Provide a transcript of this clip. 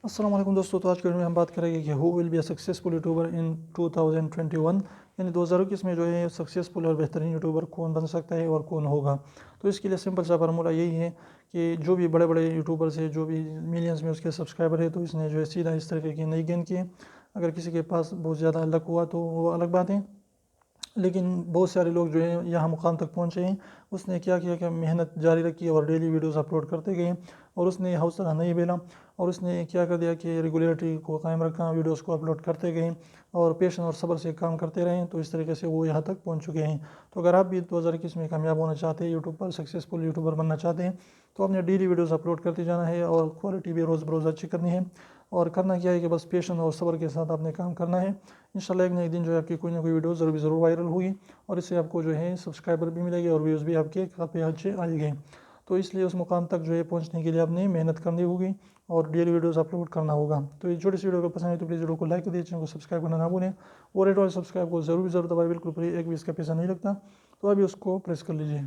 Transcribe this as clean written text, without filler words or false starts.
अस्सलाम वालेकुम दोस्तों। तो आज के वीडियो में हम बात करेंगे कि who will be a successful YouTuber इन 2021, यानी 2021 में जो है सक्सेसफुल और बेहतरीन यूट्यूबर कौन बन सकता है और कौन होगा। तो इसके लिए सिंपल सा फार्मूला यही है कि जो भी बड़े बड़े यूट्यूबर्स है, जो भी मिलियंस में उसके सब्सक्राइबर है, तो इसने जो है सीधा इस तरीके की नहीं गेन किए। अगर किसी के पास बहुत ज़्यादा लक हुआ तो वो अलग बात है, लेकिन बहुत सारे लोग जो है यहाँ मुकाम तक पहुँचे हैं। उसने क्या किया कि मेहनत जारी रखी और डेली वीडियोस अपलोड करते गए, और उसने हौसला नहीं बेला, और उसने क्या कर दिया कि रेगुलरिटी को कायम रखा, वीडियोस को अपलोड करते गए और पेशेंस और सब्र से काम करते रहे। तो इस तरीके से वो यहाँ तक पहुँच चुके हैं। तो अगर आप भी 2021 में कामयाब होना चाहते हैं, यूट्यूब पर सक्सेसफुल यूट्यूबर बनना चाहते हैं, तो आपने डेली वीडियोस अपलोड करते जाना है और क्वालिटी भी रोज़ बरोज़ अच्छी करनी है। और करना क्या है कि बस पेशेंस और सब्र के साथ आपने काम करना है। इंशाल्लाह एक न एक दिन जो है आपकी कोई ना कोई वीडियो ज़रूर वायरल होगी, और इससे आपको जो है सब्सक्राइबर भी मिलेंगे और व्यूज़ भी आपके काफ़ी अच्छे आएंगे। तो इसलिए उस मुकाम तक जो है पहुंचने के लिए आपने मेहनत करनी होगी और डेली वीडियोस अपलोड करना होगा। तो ये छोटी सी वीडियो को पसंद है तो प्लीज़ वीडियो को लाइक कर दीजिए, चैनल को सब्सक्राइब करना ना भूलें, और रेड वाले सब्सक्राइब को ज़रूर दबाएं, बिल्कुल फ्री, एक भी इसका पैसा नहीं लगता। तो अभी उसको प्रेस कर लीजिए।